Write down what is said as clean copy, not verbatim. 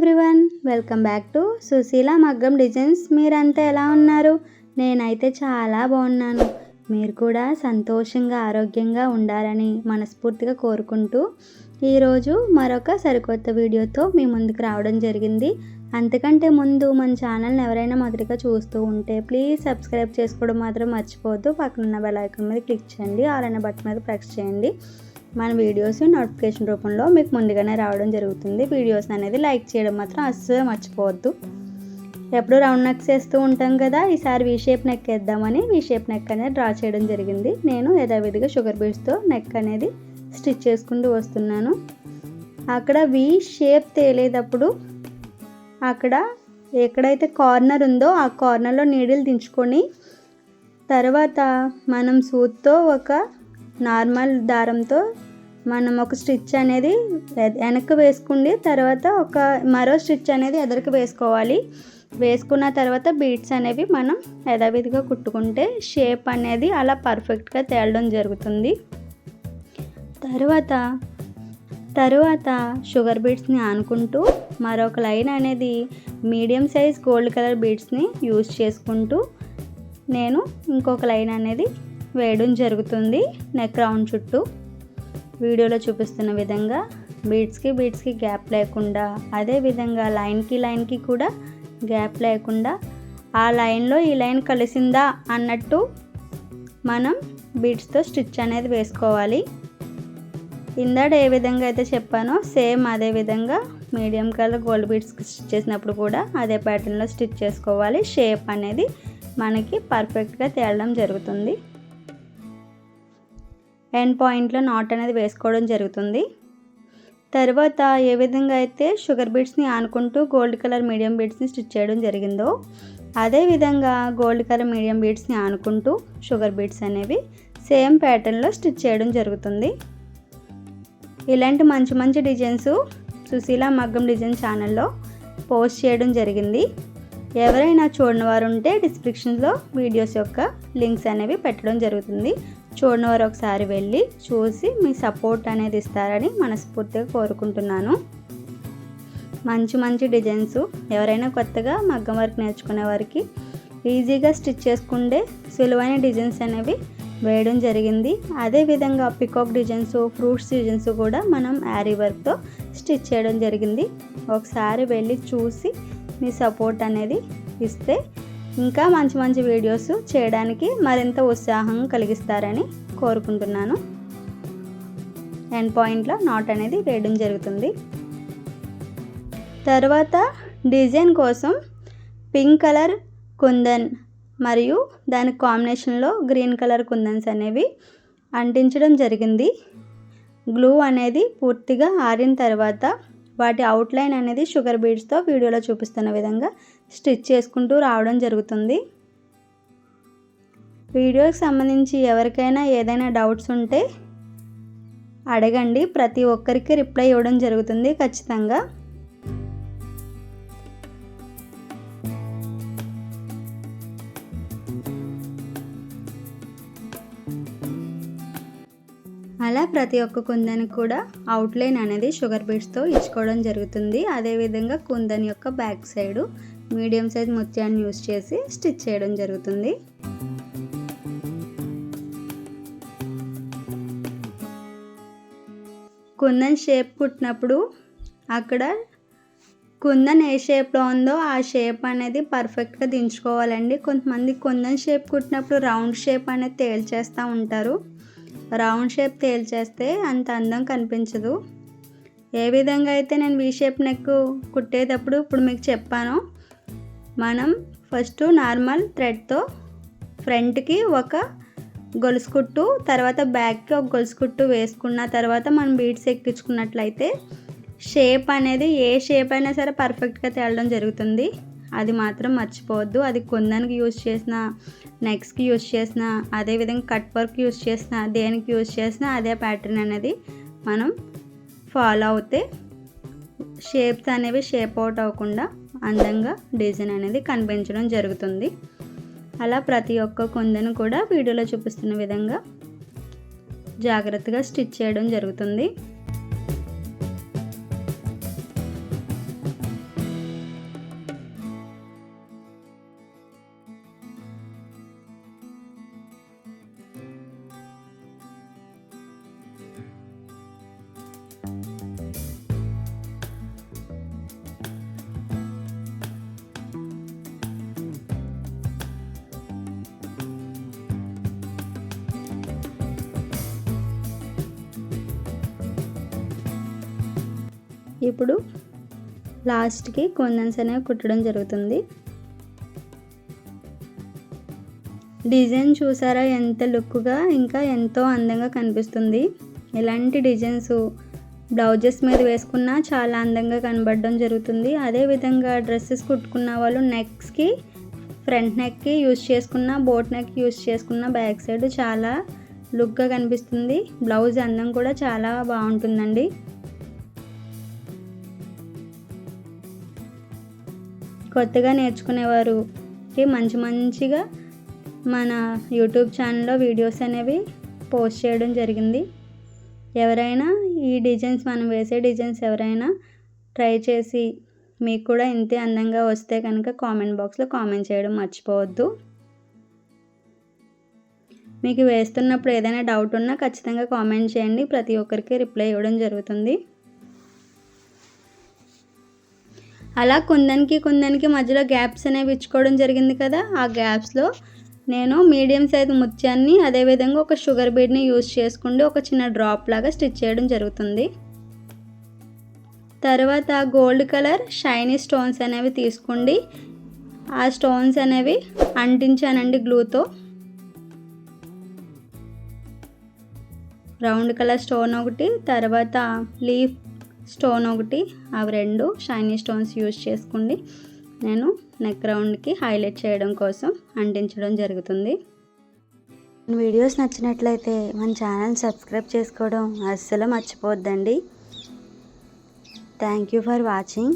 Everyone, welcome back to Sushila Maggam designs. మీరంతా ఎలా ఉన్నారు? నేనైతే చాలా బాగున్నాను. మీరు కూడా సంతోషంగా ఆరోగ్యంగా ఉండాలని మనస్ఫూర్తిగా కోరుకుంటూ ఈరోజు మరొక సరికొత్త వీడియోతో మీ ముందుకు రావడం జరిగింది. అంతకంటే ముందు మన ఛానల్ని ఎవరైనా మొదటిగా చూస్తూ ఉంటే ప్లీజ్ సబ్స్క్రైబ్ చేసుకోవడం మాత్రం మర్చిపోవద్దు. పక్కనున్న బెల్ ఐకాన్ మీద క్లిక్ చేయండి, ఆల్ అనే బటన్ మీద ప్రెస్ చేయండి. మన వీడియోస్ నోటిఫికేషన్ రూపంలో మీకు ముందుగానే రావడం జరుగుతుంది. వీడియోస్ అనేది లైక్ చేయడం మాత్రం అస్సలు మర్చిపోవద్దు. ఎప్పుడు రౌండ్ నెక్స్ వేస్తూ ఉంటాం కదా, ఈసారి వీ షేప్ నెక్ వేద్దామని వీ షేప్ నెక్ అనేది డ్రా చేయడం జరిగింది. నేను యథావిధిగా షుగర్ బీడ్స్తో నెక్ అనేది స్టిచ్ చేసుకుంటూ వస్తున్నాను. అక్కడ వీ షేప్ తేలేటప్పుడు అక్కడ ఎక్కడైతే కార్నర్ ఉందో ఆ కార్నర్లో నీడిల్ దించుకొని తర్వాత మనం సూత్తో ఒక నార్మల్ దారంతో మనం ఒక స్టిచ్ అనేది వెనక్కి వేసుకుండి తర్వాత మరో స్టిచ్ అనేది ఎదరికి వేసుకోవాలి. వేసుకున్న తర్వాత బీడ్స్ అనేవి మనం యథావిధిగా కుట్టుకుంటే షేప్ అనేది అలా పర్ఫెక్ట్గా తేలడం జరుగుతుంది. తర్వాత షుగర్ బీడ్స్ని ఆనుకుంటూ మరొక లైన్ అనేది మీడియం సైజ్ గోల్డ్ కలర్ బీడ్స్ని యూజ్ చేసుకుంటూ నేను ఇంకొక లైన్ అనేది వేయడం జరుగుతుంది నెక్ రౌండ్ చుట్టూ. వీడియోలో చూపిస్తున్న విధంగా బీడ్స్కి గ్యాప్ లేకుండా, అదేవిధంగా లైన్కి కూడా గ్యాప్ లేకుండా ఆ లైన్లో ఈ లైన్ కలిసిందా అన్నట్టు మనం బీడ్స్తో స్టిచ్ అనేది వేసుకోవాలి. ఇందాక ఏ విధంగా అయితే చెప్పానో సేమ్ అదే విధంగా మీడియం కలర్ గోల్డ్ బీడ్స్కి స్టిచ్ చేసినప్పుడు కూడా అదే ప్యాటర్న్లో స్టిచ్ చేసుకోవాలి. షేప్ అనేది మనకి పర్ఫెక్ట్గా తేలడం జరుగుతుంది. ఎండ్ పాయింట్లో నాట్ అనేది వేసుకోవడం జరుగుతుంది. తర్వాత ఏ విధంగా అయితే షుగర్ బీడ్స్ని ఆనుకుంటూ గోల్డ్ కలర్ మీడియం బీడ్స్ని స్టిచ్ చేయడం జరిగిందో అదేవిధంగా గోల్డ్ కలర్ మీడియం బీడ్స్ని ఆనుకుంటూ షుగర్ బీడ్స్ అనేవి సేమ్ ప్యాటర్న్లో స్టిచ్ చేయడం జరుగుతుంది. ఇలాంటి మంచి డిజైన్స్ సుశీల మగ్గం డిజైన్ ఛానల్లో పోస్ట్ చేయడం జరిగింది. ఎవరైనా చూడని వారు ఉంటే డిస్క్రిప్షన్లో వీడియోస్ యొక్క లింక్స్ అనేవి పెట్టడం జరుగుతుంది. చూడని వారు ఒకసారి వెళ్ళి చూసి మీ సపోర్ట్ అనేది ఇస్తారని మనస్ఫూర్తిగా కోరుకుంటున్నాను. మంచి డిజైన్స్ ఎవరైనా కొత్తగా మగ్గం వర్క్ నేర్చుకునే వారికి ఈజీగా స్టిచ్ చేసుకుంటే సులువైన డిజైన్స్ అనేవి వేయడం జరిగింది. అదేవిధంగా పికాక్ డిజైన్స్, ఫ్రూట్స్ డిజైన్స్ కూడా మనం యారీ వర్క్తో స్టిచ్ చేయడం జరిగింది. ఒకసారి వెళ్ళి చూసి మీ సపోర్ట్ అనేది ఇస్తే ఇంకా మంచి వీడియోస్ చేయడానికి మరింత ఉత్సాహం కలిగిస్తారని కోరుకుంటున్నాను. ఎండ్ పాయింట్లో నాట్ అనేది వేయడం జరుగుతుంది. తర్వాత డిజైన్ కోసం పింక్ కలర్ కుందన్ మరియు దాని కాంబినేషన్లో గ్రీన్ కలర్ కుందన్స్ అనేవి అంటించడం జరిగింది. గ్లూ అనేది పూర్తిగా ఆరిన తర్వాత వాటి అవుట్లైన్ అనేది షుగర్ బీడ్స్తో వీడియోలో చూపిస్తున్న విధంగా స్టిచ్ చేసుకుంటూ రావడం జరుగుతుంది. వీడియోకి సంబంధించి ఎవరికైనా ఏదైనా డౌట్స్ ఉంటే అడగండి, ప్రతి ఒక్కరికి రిప్లై ఇవ్వడం జరుగుతుంది ఖచ్చితంగా. అలా ప్రతి ఒక్క కుందన్ కూడా అవుట్లైన్ అనేది షుగర్ బీడ్స్తో ఇచ్చుకోవడం జరుగుతుంది. అదేవిధంగా కుందన్ యొక్క బ్యాక్ సైడ్ మీడియం సైజ్ ముత్యాన్ని యూజ్ చేసి స్టిచ్ చేయడం జరుగుతుంది. కుందన్ షేప్ కుట్టినప్పుడు అక్కడ కుందన్ ఏ షేప్లో ఉందో ఆ షేప్ అనేది పర్ఫెక్ట్గా దించుకోవాలండి. కొంతమంది కుందన్ షేప్ కుట్టినప్పుడు రౌండ్ షేప్ అనేది తేల్చేస్తూ ఉంటారు. రౌండ్ షేప్ తేల్చేస్తే అంత అందం కనిపించదు. ఏ విధంగా అయితే నేను వీ షేప్ నెక్ కుట్టేటప్పుడు ఇప్పుడు మీకు చెప్పాను, మనం ఫస్ట్ నార్మల్ థ్రెడ్తో ఫ్రంట్కి ఒక గొలుసు కుట్టు, తర్వాత బ్యాక్కి ఒక గొలుసు కుట్టు వేసుకున్న తర్వాత మనం బీడ్స్ ఎక్కించుకున్నట్లయితే షేప్ అనేది ఏ షేప్ అయినా సరే పర్ఫెక్ట్గా తేలడం జరుగుతుంది. అది మాత్రం మర్చిపోవద్దు. అది కుందన్కి యూజ్ చేసిన, నెక్స్కి యూజ్ చేసిన, అదేవిధంగా కట్ వర్క్ యూజ్ చేసిన, దేనికి యూజ్ చేసినా అదే ప్యాటర్న్ అనేది మనం ఫాలో అవుతే షేప్స్ అనేవి షేప్ అవుట్ అవ్వకుండా అందంగా డిజైన్ అనేది కనిపించడం జరుగుతుంది. అలా ప్రతి ఒక్క కుందను కూడా వీడియోలో చూపిస్తున్న విధంగా జాగ్రత్తగా స్టిచ్ చేయడం జరుగుతుంది. ఇప్పుడు లాస్ట్కి కుందన్స్ అనేవి కుట్టడం జరుగుతుంది. డిజైన్ చూసారా ఎంత లుక్గా ఇంకా ఎంతో అందంగా కనిపిస్తుంది. ఇలాంటి డిజైన్స్ బ్లౌజెస్ మీద వేసుకున్నా చాలా అందంగా కనబడడం జరుగుతుంది. అదేవిధంగా డ్రెస్సెస్ కుట్టుకున్న వాళ్ళు నెక్స్కి ఫ్రంట్ నెక్కి యూజ్ చేసుకున్న, బోట్ నెక్ యూజ్ చేసుకున్న బ్యాక్ సైడ్ చాలా లుక్గా కనిపిస్తుంది. బ్లౌజ్ అందం కూడా చాలా బాగుంటుందండి. కొత్తగా నేర్చుకునేవారికి మంచిగా మన యూట్యూబ్ ఛానల్లో వీడియోస్ అనేవి పోస్ట్ చేయడం జరిగింది. ఎవరైనా ఈ డిజైన్స్ మనం వేసే డిజైన్స్ ఎవరైనా ట్రై చేసి మీకు కూడా ఇంతే అందంగా వస్తే కనుక కామెంట్ బాక్స్లో కామెంట్ చేయడం మర్చిపోవద్దు. మీకు వేస్తున్నప్పుడు ఏదైనా డౌట్ ఉన్నా ఖచ్చితంగా కామెంట్ చేయండి. ప్రతి ఒక్కరికి రిప్లై ఇవ్వడం జరుగుతుంది. అలా కుందన్కి మధ్యలో గ్యాప్స్ అనేవి ఇచ్చుకోవడం జరిగింది కదా. ఆ గ్యాప్స్లో నేను మీడియం సైజ్ ముత్యాన్ని అదేవిధంగా ఒక షుగర్ బీడ్ని యూజ్ చేసుకుంటూ ఒక చిన్న డ్రాప్ లాగా స్టిచ్ చేయడం జరుగుతుంది. తర్వాత గోల్డ్ కలర్ షైనీ స్టోన్స్ అనేవి తీసుకోండి. ఆ స్టోన్స్ అనేవి అంటించానండి గ్లూతో. రౌండ్ కలర్ స్టోన్ ఒకటి, తర్వాత లీఫ్ స్టోన్ ఒకటి, అవి రెండు షైనీ స్టోన్స్ యూజ్ చేసుకోండి. నేను నెక్ రౌండ్కి హైలైట్ చేయడం కోసం అంటించడం జరుగుతుంది. వీడియోస్ నచ్చినట్లయితే మన ఛానల్ సబ్స్క్రైబ్ చేసుకోవడం అస్సలు మర్చిపోవద్దండి. Thank you for watching.